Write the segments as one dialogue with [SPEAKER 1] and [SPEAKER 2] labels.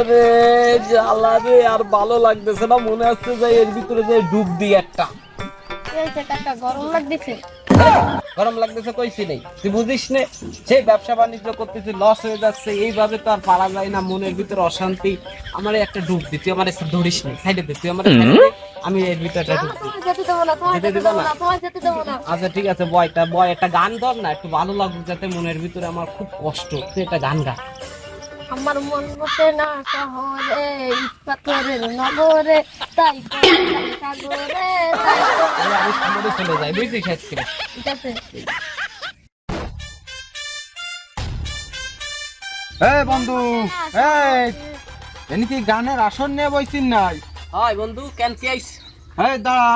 [SPEAKER 1] ওরে জ্বালা রে, আর ভালো লাগতেছে না, মনে হচ্ছে যে এর ভিতরে যে ডুব দিই একটা।
[SPEAKER 2] গরম লাগতেছে।
[SPEAKER 1] গরম লাগতেছে কইছি নেই, তুই বুঝিস নে, সেই ব্যবসা বাণিজ্য করতেছি, লস হয়ে যাচ্ছে, এইভাবে তো আর পারা যায় না, মনের ভিতরে অশান্তি। আমার একটা ডুব দি, তুই আমার এসে ধরিস নি, সাইডে দে, তুই আমার আমি এর ভিতরে ডুব দিই। আচ্ছা ঠিক আছে, বয় একটা গান ধর না, একটু ভালো লাগুক, যাতে মনের ভিতরে আমার খুব কষ্ট, তুই একটা গান গা।
[SPEAKER 2] আমার মন বসে না শহরে, পাথরের নগরে, তাই সাগরে,
[SPEAKER 1] আমি সামনে চলে যাই, বুঝছিস আজকে?
[SPEAKER 2] ঠিক আছে।
[SPEAKER 3] এই বন্ধু, এই এনি কি গানের আসর নিয়ে বইছিস নাই?
[SPEAKER 1] হয় বন্ধু, কেন কি আইস?
[SPEAKER 3] এই দাঁড়া,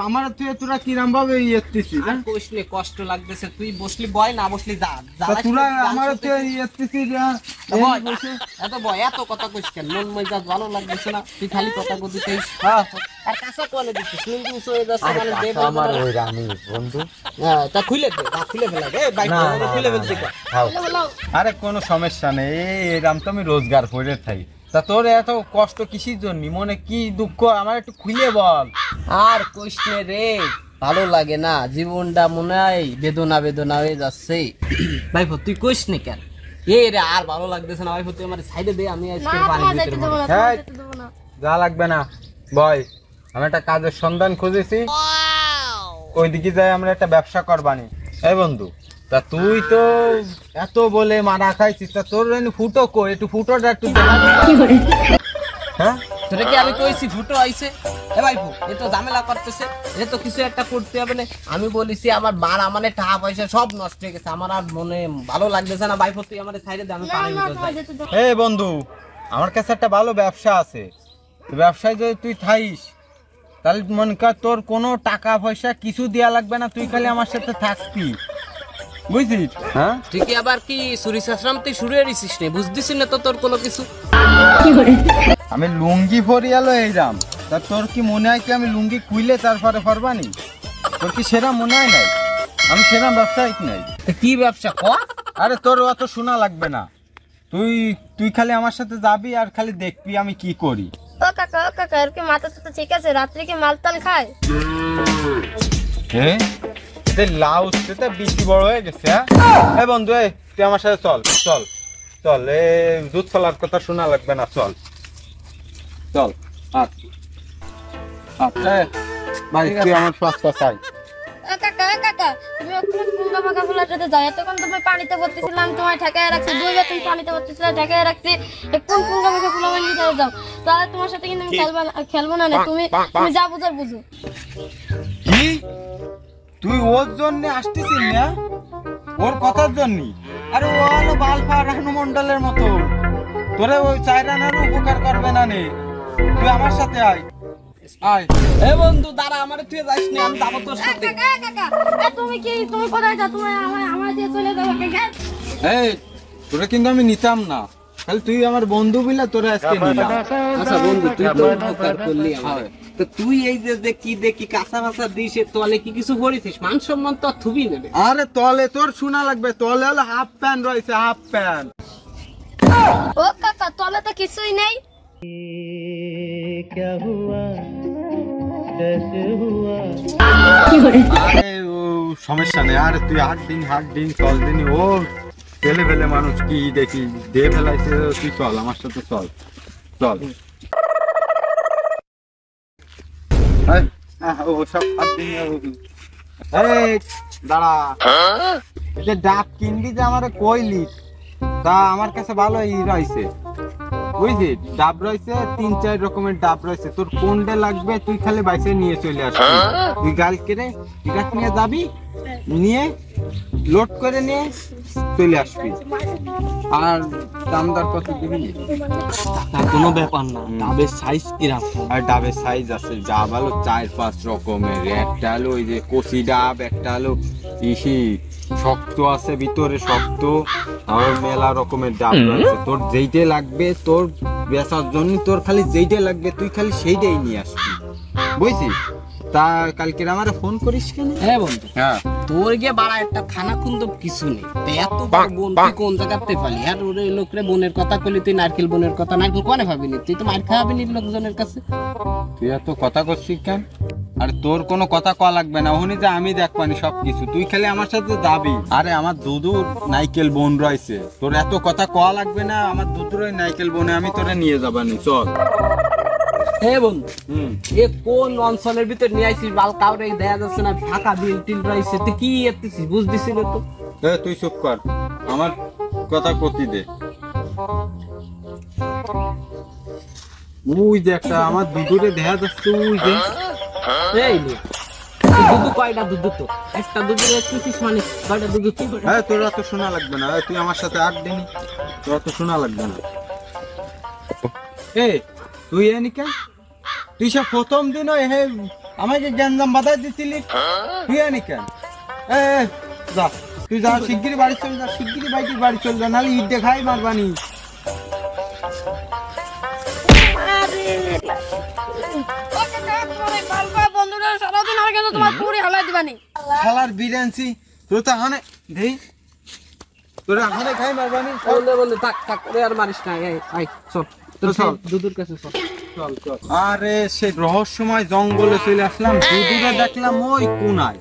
[SPEAKER 3] আমার তুই তোরা কিরাম ভাবে ইয়েছিস?
[SPEAKER 1] আর কোশ নে, কষ্ট লাগতেছে, তুই বসলি বয়, না বসলি যা।
[SPEAKER 3] তোরা আমার তুই ইয়েছিস
[SPEAKER 1] এত বয়, এত কথা কইস কেন? মন মেজাজ ভালো লাগতেছে না, তুই খালি কথা কইছিস। আর কাঁচা কোয়ালে দিছিস, নুন উঁচু হয়ে যাচ্ছে, মানে দে
[SPEAKER 3] আমার ওই রানী বন্ধু।
[SPEAKER 1] হ্যাঁ, তা খুলে দে, খুলে ফেলা দে, বাইক খুলে ফেলতে কর।
[SPEAKER 3] আরে কোনো সমস্যা নেই, এরকম তো আমি রোজগার করে থাকি। তা তোর এত কষ্ট কিসের জন্য, মনে কি দুঃখ আমার একটু খুলে বল।
[SPEAKER 1] আর কইস নে রে, ভালো লাগে না, জীবনটা মনে হয় বেদনা বেদনা হয়ে যাচ্ছে। ভাইপো তুই কইস নে কেন? এই রে, আর ভালো লাগতেছে না ভাইপো, তুই আমার সাইডে দে, আমি আজকে পানির ভিতরে পড়ব।
[SPEAKER 3] যা লাগবে না বয়, আমি একটা কাজের সন্ধান খুঁজেছি, ওইদিকে যাই আমরা একটা ব্যবসা করবানি। এই বন্ধু, তা তুই তো এত বলে মারা খাইছিস, তা তোর ফুটো কো, একটু ফুটোটা একটু হ্যাঁ,
[SPEAKER 1] তোরে কি আমি কইছি ফুটো আইছে? এ ভাইপো, এ তো ঝামেলা করতেছে, এ তো কিছু একটা করতে হবে না। আমি বলিছি আমার বাড়া মানে টাকা পয়সা সব নষ্ট হয়ে গেছে, আমার আর মনে ভালো লাগতেছে না। ভাইপো তুই আমার সাইডে দে, আমি পানির ভিতরে যাই।
[SPEAKER 3] এই বন্ধু, আমার কাছে একটা ভালো ব্যবসা আছে, ব্যবসায় যদি তুই থাইস, তাহলে মনে কর তোর কোনো টাকা পয়সা কিছু দেয়া লাগবে না, তুই খালি আমার সাথে থাকবি, বুঝছিস? হ্যাঁ
[SPEAKER 1] তুই কি আবার কি চুরি চাষরাম তুই শুরু হয়েছিস নে, বুঝতেছিস না তো তোর কোনো কিছু?
[SPEAKER 3] আমি লুঙ্গি পরিয়ালো এইরাম, তা তোর কি মনে হয় কি আমি লুঙ্গি খুইলে তারপরে পরবানি? তোর কি সেরা মনে হয় নাই? আমি সেরা ব্যবসায়িক নাই।
[SPEAKER 1] কি ব্যবসা কর?
[SPEAKER 3] আরে তোর অত শোনা লাগবে না, তুই খালি আমার সাথে যাবি আর খালি দেখবি আমি কি করি।
[SPEAKER 2] ও কাকা, এর কি মাথা তো ঠিক আছে? রাত্রে কি মালতাল খায়?
[SPEAKER 3] হ্যাঁ, লাউ সেটা বেশি বড় হয়ে গেছে। হ্যাঁ বন্ধু, তুই আমার সাথে চল চল চল, দুধ ফলার কথা শোনা লাগবে না, চল চল। আচ্ছা ভাই, তুই আমার পাঁচটা চাই।
[SPEAKER 2] কাকা, তুমি ওখানে কুঙ্গা মাখা ফুলাটাতে যাও, এতক্ষণ তুমি পানিতে ভর্তিছিলাম, তোমায় ঠেকায় রাখছি, 2 বার তুমি পানিতে ভর্তিছিলাম, ঠেকায় রাখছি, কোন কুঙ্গা মাখা ফুলা বানিয়ে যাও, তাহলে তোমার সাথে কিন্তু আমি খেলবো না, তুমি যা বুঝার বুঝো।
[SPEAKER 3] কি তুই ওর জন্য আসতেছিস না? ওর কথার জন্য? আরে ও হলো বালফা রাহনু মন্ডলের মতো, তোরে ওই চাইরানার উপকার করবে না নে, তুই আমার সাথে আয়।
[SPEAKER 1] এ বন্ধু দাঁড়া, আমারে তুই যাস না, আমি যাবো তোর সাথে।
[SPEAKER 2] কাকা, তুমি কোথায় যাও? তুমি আমার দিয়ে চলে যাও কাকা।
[SPEAKER 3] এই তোরে কিন্তু আমি নিতাম না, তাহলে তুই আমার বন্ধু বিলা, তোরা আজকে নিলাম।
[SPEAKER 1] আচ্ছা বন্ধু, তুই তো উপকার করলি আমারে, তো তুই এই যে দেখি কাঁচা কাঁচা দিস, তোলে কি কিছু করেছিস? মান সম্মান তো থুবি নেবে।
[SPEAKER 3] আরে তলে তোর শোনা লাগবে, তলে হলো হাফ প্যান্ট রয়েছে, হাফ প্যান্ট।
[SPEAKER 2] ও কাকা, তলে তো কিছুই নেই।
[SPEAKER 3] আরে ও সমস্যা নেই, আরে তুই হাট দিন চল দিন, ও ফেলে ফেলে মানুষ কি দেখি দিয়ে ফেলাইছে, তুই চল আমার সাথে চল চল। ও সব হাত দিন, দাঁড়া, যে ডাব কিনবি যে আমার কইলি, তা আমার কাছে ভালো ই রয়েছে, বুঝলি? ডাব রয়েছে 3-4 রকমের ডাব রয়েছে, তোর কোনটা লাগবে তুই খালি বাইসে নিয়ে চলে আসবি। তুই কালকে ট্রাক নিয়ে যাবি, নিয়ে লোড করে নিয়ে চলে আসবি। আর দাম দর কত দিবি?
[SPEAKER 1] কোনো ব্যাপার না, ডাবের সাইজ কিরকম?
[SPEAKER 3] আর ডাবের সাইজ আছে, ডাব হলো 4-5 রকমের, একটা হলো ওই যে কচি ডাব, একটা হলো ইসি শক্ত আছে, ভিতরে শক্ত, আর মেলা রকমের ডাব রয়েছে। তোর যেইটা লাগবে তোর বেচার জন্য, তোর খালি যেইটা লাগবে তুই খালি সেইটাই নিয়ে আসবি, বুঝছিস? তা কালকে আমারে ফোন করিস কেন?
[SPEAKER 1] হ্যাঁ বন্ধু,
[SPEAKER 3] হ্যাঁ
[SPEAKER 1] তোর গিয়ে বাড়া একটা থানা কুন্দব কিছু নেই তো এত বড় বোন তুই কোন জায়গাতে পালি আর ওরে লোকরে বোনের কথা কইলি তুই নারকেল বোনের কথা নারকেল কোনে ভাবিনি তুই তো মার খাওয়াবি নি লোকজনের কাছে
[SPEAKER 3] তুই এত কথা করছিস কেন? আর তোর কোনো কথা কওয়া লাগবে না, ওখানে যে আমি দেখবানি সবকিছু, তুই খালি আমার সাথে যাবি। আরে আমার দুদুর নাইকেল বোন রয়েছে, তোর এত কথা কওয়া লাগবে না, আমার দুদুর ওই নাইকেল বোনে আমি তোরে নিয়ে যাবানি, চল।
[SPEAKER 1] হে বন্ধু এ কোন অঞ্চলের ভিতর নিয়ে আইছিস বাল কাউরে দেখা যাচ্ছে না, ফাঁকা বিল টিল রয়েছে, তুই কি এতেছিস বুঝতেছিস তো?
[SPEAKER 3] তুই চুপ কর, আমার কথা কতি দে। ওই যে একটা আমার দুদুরে দেখা যাচ্ছে, ওই যে
[SPEAKER 1] এই নে দুধু কয়টা দুধ তো একটা দুধ রেখেছিস মানে কয়টা দুধ তুই
[SPEAKER 3] হ্যাঁ তোর অত শোনা লাগবে না, তুই আমার সাথে আট দিনই, তোর অত শোনা লাগবে না। এ তুই এনি কেন? তুই সে প্রথম দিন ওই হে আমাকে গ্যাঞ্জাম বাধাই দিছিলি, তুই এনি কেন? এ যা তুই যা, শিগগিরই বাড়ি চল যা, শিগগিরই বাড়ি চল যা, নাহলে ইট দেখাই মারবানি। শালার বিরিয়ানি তোর তো হানে দেই, তোর হানে খাই মারবানি।
[SPEAKER 1] বন্ধু বন্ধু থাক থাক রে আর মারিস না, এই আই চল তোর চল দুধুর কাছে চল।
[SPEAKER 3] আরে সে রহস্যময় জঙ্গলে চলে আসলাম, দুদুরে দেখলাম ওই কোনায়,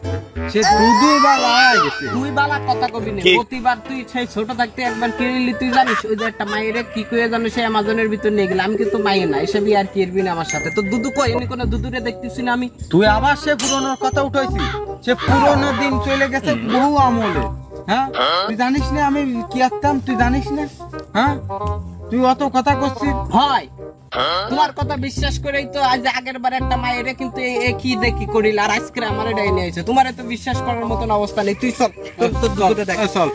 [SPEAKER 3] সে দুদু বালা গেছে।
[SPEAKER 1] তুই বালা কথা কবি না, প্রতিবার তুই সেই ছোট থাকতে একবার কিনলি, তুই জানিস ওই যে একটা মায়ের কি কয়ে জানো সে অ্যামাজনের ভিতর নিয়ে গেল, আমি কিন্তু মাইয়ে না এসবই আর কি এরবি না আমার সাথে। তো দুদু কই এমনি কোনো দুদুরে দেখতেছি না আমি।
[SPEAKER 3] তুই আবার সে পুরনোর কথা উঠাইছি, সে পুরনো দিন চলে গেছে বহু আমলে। হ্যাঁ তুই জানিস না আমি কি আসতাম, তুই জানিস না? হ্যাঁ তুই অত কথা করছিস
[SPEAKER 1] হয় তোমার কথা বিশ্বাস করেই তো আজ আগের বার একটা মায়ের কিন্তু কি দেখি করিল, আর আজকে আমার এটাই নিয়ে আইছে, তোমার তো বিশ্বাস করার মতন অবস্থা নেই। তুই চল তোর দুধুরে দেখ
[SPEAKER 3] চল।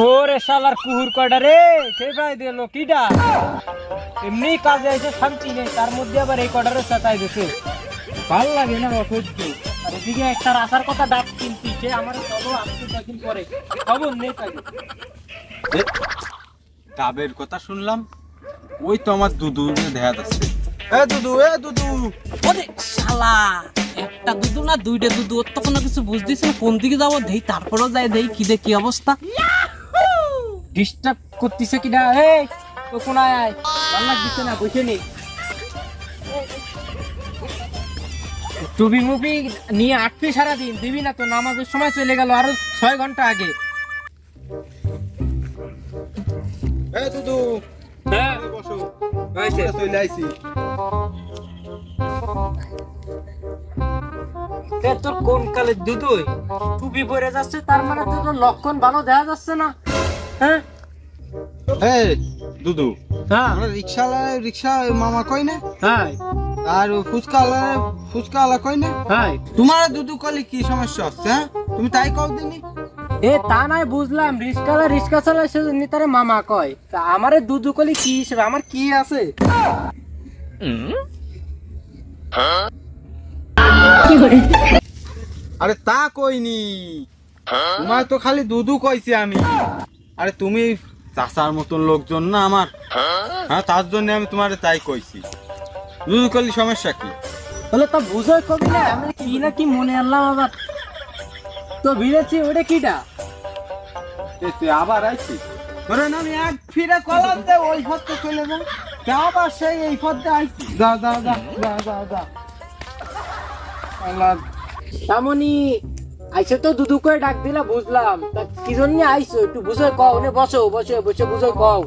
[SPEAKER 4] ওরে শালার কুহুর কয়টা রে, কে ভাই দিল কিডা? এমনি কাজে এসে শান্তি নেই, তার মধ্যে আবার এই কয়টারে চেঁচাই দিছে, ভাল লাগে না অসহ্য। আর এদিকে একটা রাখার কথা ডাক কিনতি, সে আমার চলো আসতে কদিন পরে খবর নেই তাকে।
[SPEAKER 3] ডাবের কথা শুনলাম, ওই তো আমার দুদু দেখা যাচ্ছে। এ দুদু
[SPEAKER 1] ওরে শালা একটা দুধু না দুইটা দুধু, ওর তো কোনো কিছু বুঝতেছ না কোন দিকে যাবো, দেই তারপরেও যাই দেই কি দে কি অবস্থা।
[SPEAKER 4] ডিস্টার্ব করতেছে কিনা? এই তো কোনায় আয়, ভাল লাগতেছে না, বসে নেই। টুবি মুভি নিয়ে আটবি সারাদিন, দিবি না তো? নামাজের সময় চলে গেল আরো 6 ঘন্টা আগে।
[SPEAKER 3] এ দুদু
[SPEAKER 4] হ্যাঁ
[SPEAKER 3] বসো,
[SPEAKER 4] হয়েছে।
[SPEAKER 3] চলে আইছি।
[SPEAKER 4] তোর কোন কালে দুধই টুপি পরে যাচ্ছে, তার মানে তো তোর লক্ষণ ভালো দেখা যাচ্ছে না। হ্যাঁ
[SPEAKER 3] এই দুদু,
[SPEAKER 4] হ্যাঁ
[SPEAKER 3] আমরা রিক্সা মামা কই না,
[SPEAKER 4] হ্যাঁ
[SPEAKER 3] আর ফুচকা আলা কই না,
[SPEAKER 4] হ্যাঁ।
[SPEAKER 3] তোমার দুদু কলে কি সমস্যা হচ্ছে? হ্যাঁ তুমি তাই কও দিনি।
[SPEAKER 4] এ তা নাই বুঝলাম, রিক্সা চালায় সেজন্য তারে মামা কয়, তা আমারে দুধু কলি কি হিসেবে, আমার কি আছে?
[SPEAKER 3] আরে তা কইনি, তোমার তো খালি দুদু কইছি আমি। আরে তুমি চাচার মতন লোকজন না আমার, হ্যাঁ তার জন্য আমি তোমার তাই কইছি। দুদু কলি সমস্যা কি?
[SPEAKER 4] বলে তা বুঝাই কবি না, আমি কি না কি মনে আনলাম আবার তো ভিড়েছি। ওটা কিটা?
[SPEAKER 3] তুই আবার আইছিস? তোরে না আমি এক ফিরে কলাম দে ওই পথে চলে যা, আবার সেই এই পথে আইছি। যা যা যা যা যা যা। আল্লাহ,
[SPEAKER 4] তামনি আইসে তো দুদু করে ডাক দিলা বুঝলাম, তা কি জন্য আইসো একটু বুঝাই কও। নে বসো বসে বসে বুঝাই কও।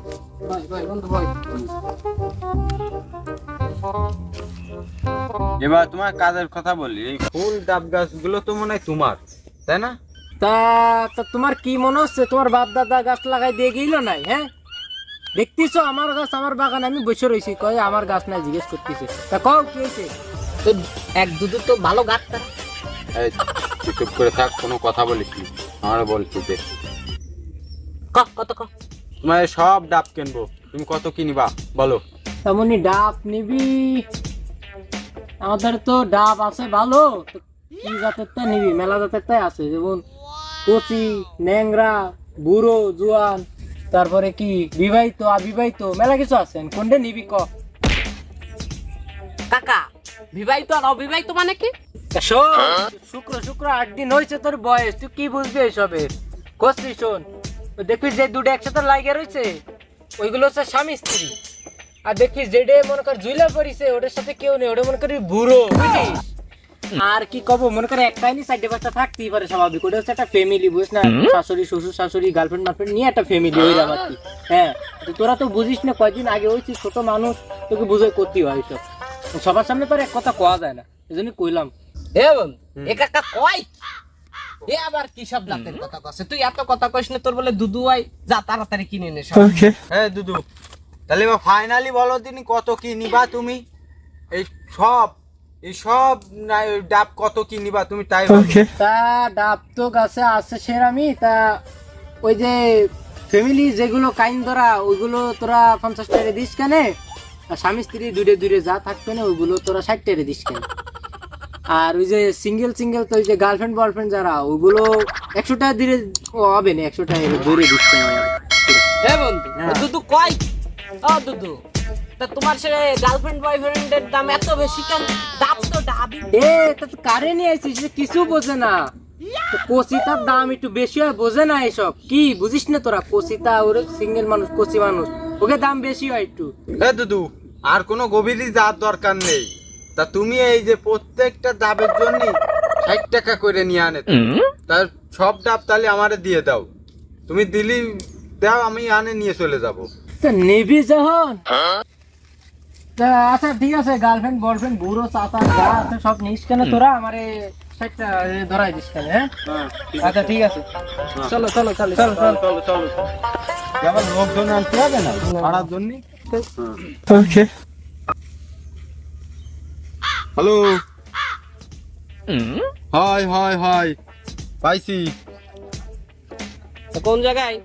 [SPEAKER 3] এবার তোমার কাজের কথা বলি, এই ফুল ডাব গাছ গুলো তো মনে হয় তোমার, তাই না?
[SPEAKER 4] তা তা তোমার কি মনে হচ্ছে তোমার বাপ দাদা গাছ লাগাই দিয়ে গেল নাই? হ্যাঁ দেখতেছো আমার গাছ আমার বাগান, আমি বসে রয়েছি, কয় আমার গাছ নাই জিজ্ঞেস করতেছে। তা কও কি হয়েছে?
[SPEAKER 1] তো এক দুধু তো ভালো গাছটা।
[SPEAKER 3] এই তুই চুপ করে থাক, কোনো কথা বলিস নি, আমার বলছি যে
[SPEAKER 1] কত
[SPEAKER 3] তোমার সব ডাব কিনবো, তুমি কত কিনবা বলো?
[SPEAKER 4] তেমনি ডাব নিবি? আমাদের তো ডাব আছে ভালো, তো কি জাতের তা নিবি? মেলা জাতের তাই আছে, যেমন কচি, ন্যাংরা, বুড়ো, জোয়ান, তারপরে কি বিবাহিত অবিবাহিত, মেলা কিছু আছে। কোনটা নিবি ক?
[SPEAKER 1] কাকা বিবাহিত আর অবিবাহিত মানে কি?
[SPEAKER 4] শোন, শুক্র শুক্র 8 দিন হয়েছে তোর বয়স, তুই কি বুঝবি এসবের? কষি শোন, ওই দেখিস যে দুটো একসাথে লাগে রয়েছে, ওইগুলো হচ্ছে স্বামী স্ত্রী। আর দেখিস যেটা মনে কর ঝুলা পড়িছে, ওটার সাথে কেউ নেই, ওটা মনে করি বুড়ো, বুঝিস? আর কি কব, মনে করে একটাই নি 4-5টা থাকতেই পারে স্বাভাবিক। ওটা হচ্ছে একটা ফ্যামিলি, বুঝ না? শাশুড়ি শ্বশুর শাশুড়ি গার্লফ্রেন্ড মার্লফ্রেন্ড নিয়ে একটা ফ্যামিলি ওই আর কি। হ্যাঁ, তো তোরা তো বুঝিস না, কয়দিন আগে হয়েছি, ছোট মানুষ, তোকে বুঝে করতে হয় সব। সবার সামনে তো আর এক কথা কোয়া যায় না, এই জন্যই কইলাম।
[SPEAKER 1] এ বন্ধু, এ কাকা কয় এ আবার কি সব জাতের কথা কইছে? তুই এত কথা কইস না, তোর বলে দুধু আই, যা তাড়াতাড়ি কিনে নে সব।
[SPEAKER 3] হ্যাঁ দুদু, তাহলে ফাইনালি বলো দিন কত কি নিবা তুমি? এই সব ডাব কত কি নিবা তুমি তাই বলো।
[SPEAKER 4] তা ডাব তো গাছে আছে সেরামি, তা ওই যে ফ্যামিলি যেগুলো কাইন ধরা, ওইগুলো তোরা 50 টাকা দিস কেন? আর স্বামী স্ত্রী দূরে যা থাকবে না, ওইগুলো তোরা 60 টাকা দিস কেন? আর ওই যে সিঙ্গেল তো ওই যে গার্লফ্রেন্ড বয়ফ্রেন্ড যারা, ওইগুলো 100 টাকা দিলে হবে না, 100 টাকা ধরে দিস কেন?
[SPEAKER 1] এ বন্ধু, দুধু কয় ও দুধু, তা তোমার সে গার্লফ্রেন্ড বয়ফ্রেন্ডের দাম এত বেশি কেন? ডাব তো ডাবই।
[SPEAKER 4] এ তা তো কারে নিয়ে আইছিস, সে কিছু বোঝে না। তো কচিতার দাম একটু বেশি হয়, বোঝে না এসব, কি বুঝিস না তোরা? কচিতা ওর সিঙ্গেল মানুষ, কচি মানুষ, ওকে দাম বেশি হয় একটু।
[SPEAKER 3] হ্যাঁ দুদু, আর কোনো গভীরই যাওয়ার দরকার নেই। তা তুমি এই যে প্রত্যেকটা ডাবের জন্য 60 টাকা করে নিয়ে আনে, তার সব ডাব তাহলে আমারে দিয়ে দাও। তুমি দিলি দাও, আমি আনে নিয়ে চলে যাব।
[SPEAKER 4] তা নেবি যখন, তা আচ্ছা ঠিক আছে, গার্লফ্রেন্ড বয়ফ্রেন্ড বুড়ো চাচা যা আছে সব নিস কেন তোরা? আমারে 60 টাকা ধরাই দিস কেন? হ্যাঁ আচ্ছা ঠিক আছে, চলো চলো চলো চলো চলো
[SPEAKER 3] চলো আবার লোকজন আনতে হবে না ভাড়ার জন্য। হ্যালো, হয় পাইছি।
[SPEAKER 1] তো কোন জায়গায়?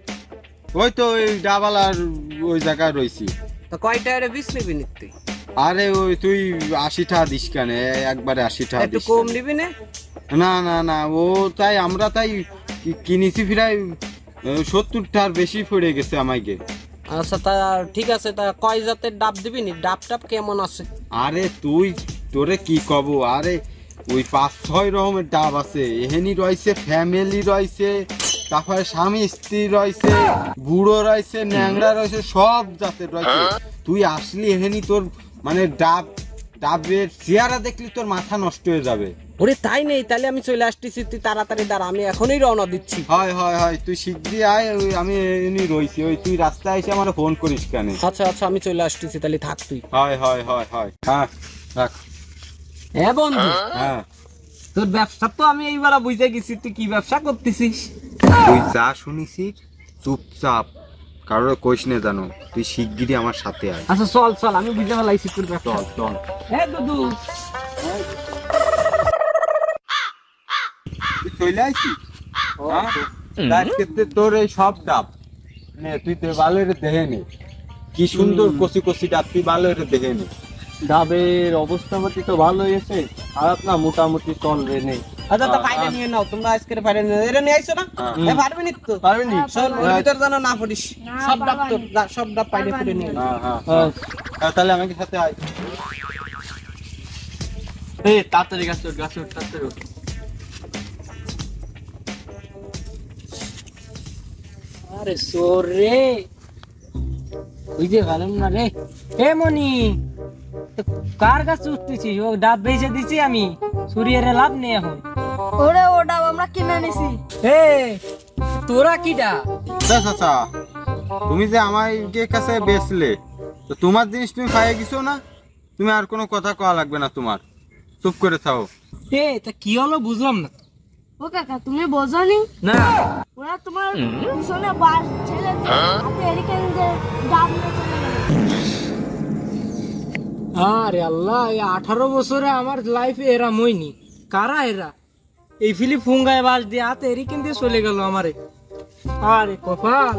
[SPEAKER 3] ওই তো ওই ডাবালার ওই জায়গায় রয়েছি।
[SPEAKER 1] তো কয়টা এর বিষ নিবি নি তুই?
[SPEAKER 3] আরে ওই তুই 80 টাকা দিস কেন? একবারে 80 টাকা
[SPEAKER 1] একটু
[SPEAKER 3] দিস
[SPEAKER 1] কম
[SPEAKER 3] কেন?
[SPEAKER 1] নিবি না?
[SPEAKER 3] না ও তাই আমরা তাই কিনেছি প্রায় 70 টাকার বেশি পড়ে গেছে আমাকে।
[SPEAKER 1] আচ্ছা তা ঠিক আছে, তা কয় জাতের ডাব দিবি নি? ডাব টাব কেমন আছে?
[SPEAKER 3] আরে তোরে কি কব, আরে ওই 5-6 রকমের ডাব আছে। এহেনি রয়েছে, ফ্যামিলি রয়েছে, তারপরে স্বামী স্ত্রী রয়েছে, বুড়ো রয়েছে, ন্যাংরা রয়েছে, সব জাতের রয়েছে। তুই আসলি এহেনি, তোর মানে ডাবের চেহারা দেখলি তোর মাথা নষ্ট হয়ে যাবে।
[SPEAKER 1] ওরে তাই নেই, তাহলে আমি চলে আসতেছি, তুই তাড়াতাড়ি দাঁড়া, আমি এখনই রওনা দিচ্ছি।
[SPEAKER 3] হয় তুই শিগগিরই আয়, ওই আমি এমনি রয়েছি, ওই তুই রাস্তায় এসে আমার ফোন করিস কেন?
[SPEAKER 1] আচ্ছা আমি চলে আসতেছি, তাহলে থাক তুই।
[SPEAKER 3] হয় হ্যাঁ রাখ।
[SPEAKER 1] হ্যাঁ বন্ধু,
[SPEAKER 3] হ্যাঁ
[SPEAKER 1] তোর ব্যবসা তো আমি এইবার বুঝে গেছি, তুই কি ব্যবসা করতেছিস।
[SPEAKER 3] তুই যা শুনিস চুপচাপ কারোর কইস না জানো, তুই শিগগিরই আমার সাথে আয়।
[SPEAKER 1] আচ্ছা চল, আমি বুঝে ফেলাইছি তোর ব্যবসা।
[SPEAKER 3] চল
[SPEAKER 1] হ্যাঁ দুদু,
[SPEAKER 3] তুই চলে আইছিস? আজকে তোর এই সব ডাব নে, তুই তো ভালো করে দেখে নে, কি সুন্দর কচি ডাব, তুই ভালো করে দেখে নে।
[SPEAKER 4] ডাবের অবস্থা পাতি তো ভালো হয়েছে, খারাপ না, মোটামুটি চলবে নেই।
[SPEAKER 1] আচ্ছা তা ফাইলে নিয়ে নাও, তোমরা আজকে ফাইলে নিয়ে এরা নিয়ে আইছো না? এ পারবি নি তো?
[SPEAKER 3] পারবি নি?
[SPEAKER 1] চল ওর ভিতর যেন না পড়িস, সব ডাব তোর, যা সব ডাব পাইলে করে নিয়ে নাও।
[SPEAKER 3] হ্যাঁ তাহলে আমাকে সাথে আয়।
[SPEAKER 4] এই তাড়াতাড়ি গাছ তাড়াতাড়ি। আরে সোর রে, ওই যে ভালম না রে। এ মনি, কার গাছ উঠতেছিস? ও ডাব বেচে দিছি আমি, সুরিয়ারে লাভ নেই এখন।
[SPEAKER 2] ওরে ও ডাব আমরা কিনে নিছি।
[SPEAKER 4] এ তোরা কি ডাব?
[SPEAKER 3] আচ্ছা তুমি যে আমার কাছে বেচলে, তো তোমার জিনিস তুমি পাইয়ে গেছো না, তুমি আর কোনো কথা কওয়া লাগবে না, তোমার চুপ করে থাও।
[SPEAKER 4] এ তা কি হলো বুঝলাম না।
[SPEAKER 2] ও কাকা তুমি বোঝনি?
[SPEAKER 4] না
[SPEAKER 2] ওরা তোমার পিছনে বাস ছেড়ে দিয়ে হাতে এরিকেন যে ডাব নিয়ে চলে গেল।
[SPEAKER 4] আরে আল্লাহ, এই 18 বছরে আমার লাইফে এরা মইনি। কারা এরা? এই ফিলিপ ফুঙ্গায় বাস দিয়ে হাতে এরিকেন দিয়ে চলে গেল আমারে। আরে কপাল,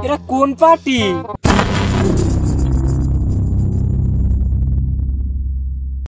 [SPEAKER 4] এরা কোন পার্টি?